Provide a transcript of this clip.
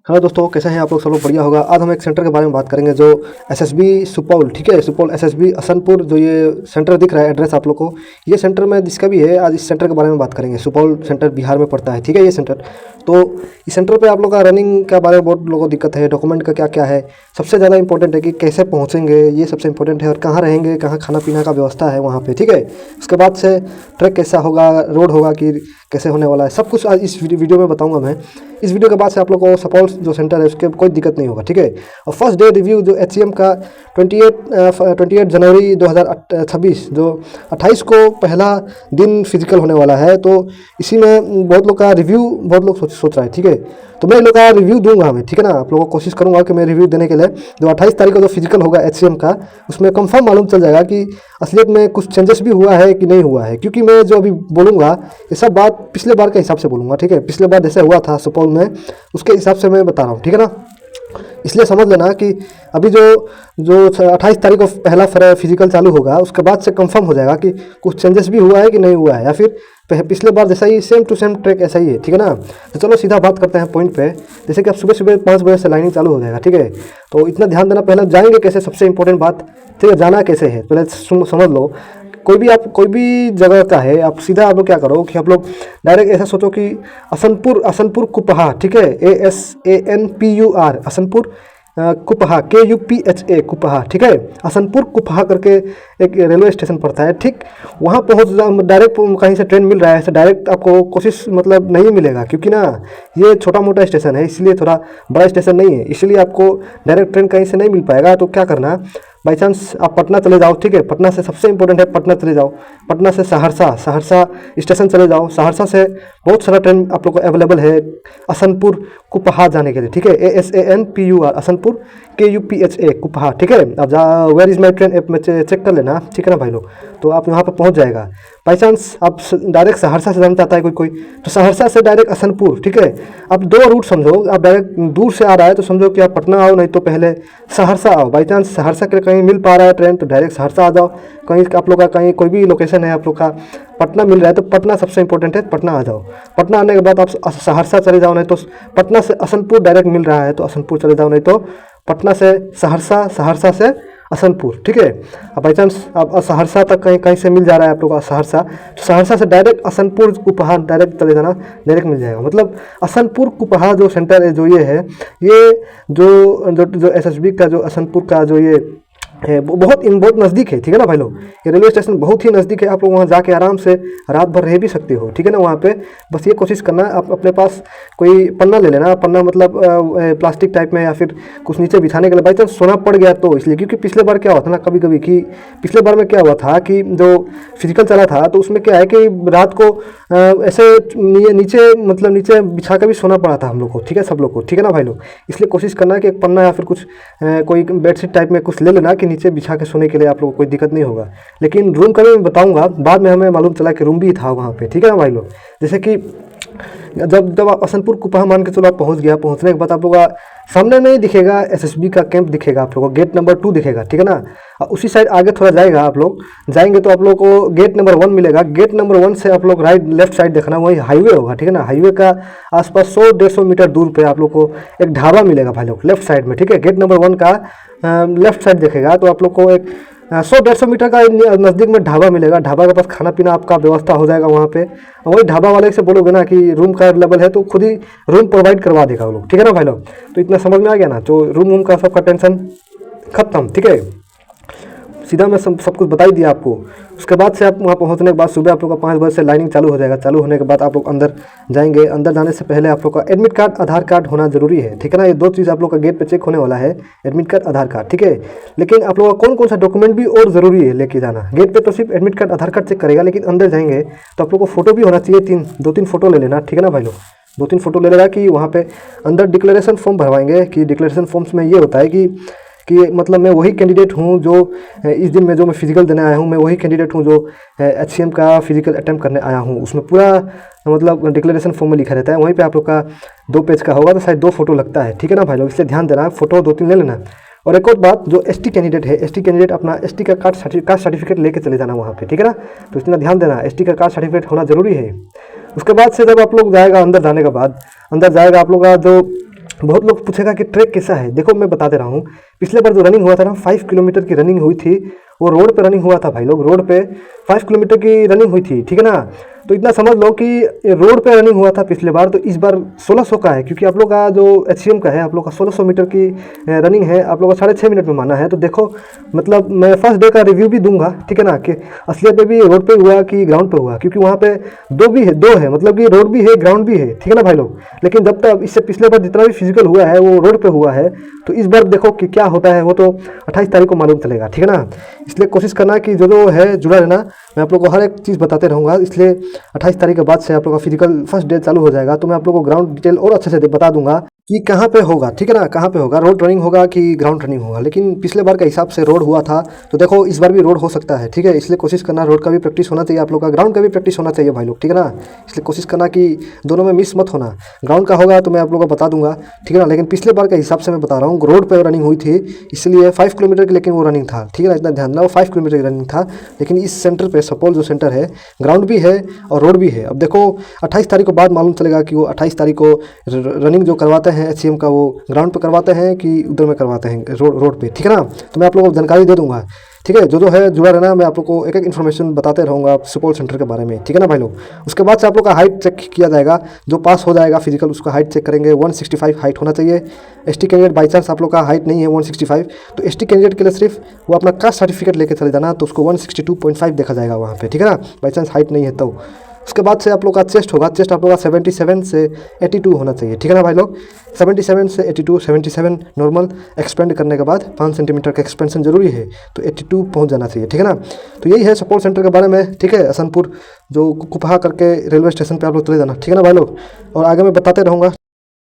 Hello दोस्तों, कैसे हैं आप लोग? सब लोग बढ़िया होगा। आज हम एक सेंटर के बारे में बात करेंगे जो एसएसबी सुपौल, ठीक है, सुपौल एसएसबी असनपुर, जो ये सेंटर दिख रहा है एड्रेस आप लोग को, ये सेंटर में जिसका भी है, आज इस सेंटर के बारे में बात करेंगे। सुपौल सेंटर बिहार में पड़ता है, ठीक है, ये सेंटर। तो इस सेंटर पे आप लोग का रनिंग के बारे में बहुत लोगों को दिक्कत है, डॉक्यूमेंट का क्या क्या है। सबसे ज़्यादा इंपॉर्टेंट है कि कैसे पहुँचेंगे, ये सबसे इंपॉर्टेंट है, और कहाँ रहेंगे, कहाँ खाना पीना का व्यवस्था है वहाँ पे, ठीक है। उसके बाद से ट्रैक कैसा होगा, रोड होगा कि कैसे होने वाला है, सब कुछ आज इस वीडियो में बताऊंगा मैं। इस वीडियो के बाद से आप लोग को सुपौल जो सेंटर है उसके कोई दिक्कत नहीं होगा, ठीक है। और फर्स्ट डे रिव्यू जो एचसीएम का 28 जनवरी 2026, जो 28 को पहला दिन फिजिकल होने वाला है, तो इसी में बहुत लोग का रिव्यू, बहुत लोग सोच रहा है, ठीक है। तो मैं इन लोग का रिव्यू दूंगा मैं, ठीक है ना। आप लोगों को कोशिश करूंगा कि मैं रिव्यू देने के लिए जो 28 तारीख को जो फिजिकल होगा एचसीएम का, उसमें कंफर्म मालूम चल जाएगा कि असलियत में कुछ चेंजेस भी हुआ है कि नहीं हुआ है। क्योंकि मैं जो अभी बोलूँगा ये सब बात पिछले बार के हिसाब से बोलूँगा, ठीक है। पिछले बार जैसे हुआ था सुपौल में, उसके हिसाब से मैं बता रहा हूँ, ठीक है ना। इसलिए समझ लेना कि अभी जो जो 28 तारीख को पहला फिजिकल चालू होगा, उसके बाद से कंफर्म हो जाएगा कि कुछ चेंजेस भी हुआ है कि नहीं हुआ है, या फिर पिछले बार जैसा ही सेम टू सेम ट्रैक ऐसा ही है, ठीक है ना। तो चलो सीधा बात करते हैं पॉइंट पे। जैसे कि आप सुबह सुबह 5 बजे से लाइनिंग चालू हो जाएगा, ठीक है। तो इतना ध्यान देना, पहले जाएंगे कैसे, सबसे इंपॉर्टेंट बात, ठीक है, जाना कैसे है पहले समझ लो। कोई भी जगह का है, आप सीधा आप लोग क्या करो कि आप लोग डायरेक्ट ऐसा सोचो कि असनपुर कुपहा, ठीक है, ASANPUR असनपुर कुपहा, KUPHA कुपहा, ठीक है। असनपुर कुपहा करके एक रेलवे स्टेशन पड़ता है, ठीक। वहाँ पहुँच डायरेक्ट कहीं से ट्रेन मिल रहा है, ऐसे डायरेक्ट आपको कोशिश मतलब नहीं मिलेगा, क्योंकि ना ये छोटा मोटा स्टेशन है, इसलिए थोड़ा बड़ा स्टेशन नहीं है, इसलिए आपको डायरेक्ट ट्रेन कहीं से नहीं मिल पाएगा। तो क्या करना, बाई चांस आप पटना चले जाओ, ठीक है। पटना से सबसे इंपॉर्टेंट है, पटना चले जाओ। पटना से सहरसा स्टेशन चले जाओ। सहरसा से बहुत सारा ट्रेन आप लोग को अवेलेबल है असनपुर कुपहा जाने के लिए, ठीक है। ASANPUR असनपुर KUPHA कुपहा, ठीक है। अब where is my train app में चेक कर लेना, ठीक है ना भाई लोग। तो आप यहाँ पर पहुँच जाएगा। बाई चांस आप डायरेक्ट सहरसा से जाना चाहता है कोई, तो सहरसा से डायरेक्ट असनपुर, ठीक है। आप दो रूट समझो, आप डायरेक्ट दूर से आ रहा है तो समझो कि आप पटना आओ, नहीं तो पहले सहरसा आओ। बाई चांस सहरसा के कहीं मिल पा रहा है ट्रेन तो डायरेक्ट सहरसा आ जाओ। कहीं आप लोग का कहीं कोई भी लोकेशन है आप लोग का पटना मिल रहा है तो पटना सबसे इंपॉर्टेंट है, पटना आ जाओ। पटना आने के बाद आप सहरसा चले जाओ, नहीं तो पटना से असनपुर डायरेक्ट मिल रहा है तो असनपुर चले जाओ, नहीं तो पटना से सहरसा, सहरसा से असनपुर, ठीक है। अब बाई चांस आप सहरसा तक कहीं से मिल जा रहा है आप लोग का सहरसा, तो सहरसा से डायरेक्ट असनपुर कुपहा डायरेक्ट चले जाना, डायरेक्ट मिल जाएगा। मतलब असनपुर कुपहा जो सेंटर है, जो ये है, ये जो एसएसबी का जो असनपुर का जो ये है वो बहुत नज़दीक है, ठीक है ना भाई लोग। ये रेलवे स्टेशन बहुत ही नज़दीक है, आप लोग वहाँ जाके आराम से रात भर रह भी सकते हो, ठीक है ना वहाँ पे। बस ये कोशिश करना, आप अपने पास कोई पन्ना ले लेना, पन्ना मतलब प्लास्टिक टाइप में, या फिर कुछ नीचे बिछाने के लिए। बाई चांस सोना पड़ गया तो इसलिए, क्योंकि पिछले बार क्या हुआ था ना, कभी कभी कि पिछले बार में क्या हुआ था कि जो फिजिकल चला था तो उसमें क्या है कि रात को ऐसे नीचे मतलब नीचे बिछा कर भी सोना पड़ा था हम लोग को, ठीक है, सब लोग को, ठीक है ना भाई लोग। इसलिए कोशिश करना कि एक पन्ना या फिर कुछ कोई बेडशीट टाइप में कुछ ले लेना कि नीचे बिछा के सोने के लिए आप लोगों को कोई दिक्कत नहीं होगा। लेकिन रूम का भी मैं बताऊंगा, बाद में हमें मालूम चला कि रूम भी था वहाँ पे, ठीक है ना भाई लोग। जैसे कि जब आप असनपुर कुपहा मान के चलो आप पहुँचने के बाद आप लोग का सामने में ही दिखेगा एसएसबी का कैंप दिखेगा आप लोगों को, गेट नंबर 2 दिखेगा, ठीक है ना। उसी साइड आगे थोड़ा जाएगा, आप लोग जाएंगे तो आप लोग को गेट नंबर 1 मिलेगा। गेट नंबर 1 से आप लोग राइट लेफ्ट साइड देखना, वही हाईवे होगा, ठीक है ना। हाईवे का आसपास 100-150 मीटर दूर पे आप लोग को एक ढाबा मिलेगा भाई लोग, लेफ्ट साइड में, ठीक है। गेट नंबर 1 का लेफ्ट साइड देखेगा तो आप लोग को एक 100-150 मीटर का नज़दीक में ढाबा मिलेगा। ढाबा के पास खाना पीना आपका व्यवस्था हो जाएगा वहाँ पे। वही ढाबा वाले से बोलोगे ना कि रूम का अवेलेबल है तो खुद ही रूम प्रोवाइड करवा देगा वो लोग, ठीक है ना भाई लोग। तो इतना समझ में आ गया ना, तो रूम का सबका टेंशन खत्म, ठीक है। सीधा मैं सब कुछ बता ही दिया आपको। उसके बाद से आप वहाँ पहुँचने के बाद सुबह आप लोग का 5 बजे से लाइनिंग चालू हो जाएगा। चालू होने के बाद आप लोग अंदर जाएंगे। अंदर जाने से पहले आप लोग का एडमिट कार्ड, आधार कार्ड होना जरूरी है, ठीक है ना। ये 2 चीज़ आप लोग का गेट पे चेक होने वाला है, एडमिट कार्ड, आधार कार्ड, ठीक है। लेकिन आप लोग का कौन कौन सा डॉक्यूमेंट भी और ज़रूरी है लेके जाना। गेट पे तो सिर्फ एडमिट कार्ड, आधार कार्ड चेक करेगा, लेकिन अंदर जाएंगे तो आप लोग को फोटो भी होना चाहिए, 2-3 फोटो ले लेना, ठीक है ना भाई लोग। 2-3 फोटो ले लेगा कि वहाँ पे अंदर डिक्लेरेशन फॉर्म भरवाएंगे। कि डिक्लेरेशन फॉर्म्स में ये होता है कि मतलब मैं वही कैंडिडेट हूँ जो इस दिन में जो मैं फिजिकल देने आया हूँ, मैं वही कैंडिडेट हूँ जो एचसीएम का फिजिकल अटेम्प्ट करने आया हूँ। उसमें पूरा मतलब डिक्लेरेशन फॉर्म में लिखा रहता है। वहीं पे आप लोग का 2 पेज का होगा तो शायद 2 फोटो लगता है, ठीक है ना भाई लोग। इसलिए ध्यान देना, फोटो 2-3 ले लेना। और एक और बात, जो एसटी कैंडिडेट है, एसटी कैंडिडेट अपना एसटी का कास्ट सर्टिफिकेट लेके चले जाना वहाँ पे, ठीक है ना। तो इतना ध्यान देना, एसटी का कास्ट सर्टिफिकेट होना जरूरी है। उसके बाद से जब आप लोग जाएगा, अंदर जाने के बाद अंदर जाएगा आप लोग का जो बहुत लोग पूछेगा कि ट्रैक कैसा है। देखो मैं बता दे रहा हूँ, पिछले बार जो रनिंग हुआ था ना 5 किलोमीटर की रनिंग हुई थी, वो रोड पे रनिंग हुआ था भाई लोग, रोड पे 5 किलोमीटर की रनिंग हुई थी, ठीक है ना। तो इतना समझ लो कि रोड पे रनिंग हुआ था पिछले बार, तो इस बार 1600 का है, क्योंकि आप लोग का जो HCM का है, आप लोग का 1600 मीटर की रनिंग है, आप लोग का 6.5 मिनट में माना है। तो देखो मतलब मैं फर्स्ट डे का रिव्यू भी दूंगा, ठीक है ना, कि असलियत में भी रोड पे हुआ कि ग्राउंड पे हुआ, क्योंकि वहाँ पे दो है, मतलब कि रोड भी है ग्राउंड भी है, ठीक है ना भाई लोग। लेकिन जब तक इससे पिछले बार जितना भी फिजिकल हुआ है वो रोड पे हुआ है, तो इस बार देखो कि क्या होता है, वो तो 28 तारीख को मालूम चलेगा, ठीक है ना। इसलिए कोशिश करना कि जो है जुड़ा रहना, मैं आप लोग को हर एक चीज़ बताते रहूँगा। इसलिए 28 तारीख के बाद से आप लोग का फिजिकल फर्स्ट डे चालू हो जाएगा, तो मैं आप लोग को ग्राउंड डिटेल और अच्छे से बता दूंगा कि कहाँ पे होगा, ठीक है ना, कहाँ पे होगा, रोड रनिंग होगा कि ग्राउंड रनिंग होगा। लेकिन पिछले बार के हिसाब से रोड हुआ था, तो देखो इस बार भी रोड हो सकता है, ठीक है। इसलिए कोशिश करना रोड का भी प्रैक्टिस होना चाहिए, आप लोग का ग्राउंड का भी प्रैक्टिस होना चाहिए भाई लोग, ठीक है ना। इसलिए कोशिश करना कि दोनों में मिस मत होना। ग्राउंड का होगा तो मैं आप लोगों को बता दूंगा, ठीक है ना। लेकिन पिछले बार के हिसाब से मैं बता रहा हूँ, रोड पर रनिंग हुई थी, इसलिए 5 किलोमीटर की लेकिन वो रनिंग था, ठीक है ना, इतना ध्यान रहा, 5 किलोमीटर की रनिंग था। लेकिन इस सेंटर पर सुपौल जो सेंटर है, ग्राउंड भी है और रोड भी है। अब देखो 28 तारीख को बाद मालूम चलेगा कि वो 28 तारीख को रनिंग जो करवाते हैं HCM का, वो ग्राउंड पे करवाते हैं कि उधर में करवाते हैं रोड पे, ठीक है ना। तो मैं आप लोगों को जानकारी दे दूंगा, ठीक है। जो है जुड़ा रहना, मैं आप लोग को एक एक इन्फॉर्मेशन बताते रहूँगा सुपौल सेंटर के बारे में, ठीक है ना भाई लोग। उसके बाद से आप लोग का हाइट चेक किया जाएगा, जो पास हो जाएगा फिजिकल उसका हाइट चेक करेंगे। 165 हाइट होना चाहिए। ST कैंडिडेट बाई चांस आप लोग का हाइट नहीं है 165, तो ST कैंडिडेट के लिए सिर्फ वो अपना कास्ट सर्टिफिकेट लेके चले जाना, तो उसको 162.5 देखा जाएगा वहाँ पे, ठीक है ना, बाई चांस हाइट नहीं है तो। उसके बाद से आप लोग का चेस्ट होगा, चेस्ट आप लोग का 77 से 82 होना चाहिए, ठीक है ना भाई लोग। 77 से 82, 77 नॉर्मल, एक्सपेंड करने के बाद 5 सेंटीमीटर का एक्सपेंशन जरूरी है, तो 82 पहुंच जाना चाहिए, ठीक है ना। तो यही है सुपौल सेंटर के बारे में, ठीक है। हसनपुर जो कुपहा करके रेलवे स्टेशन पे आप लोग चले जाना, ठीक है ना भाई लोग, और आगे मैं बताते रहूँगा।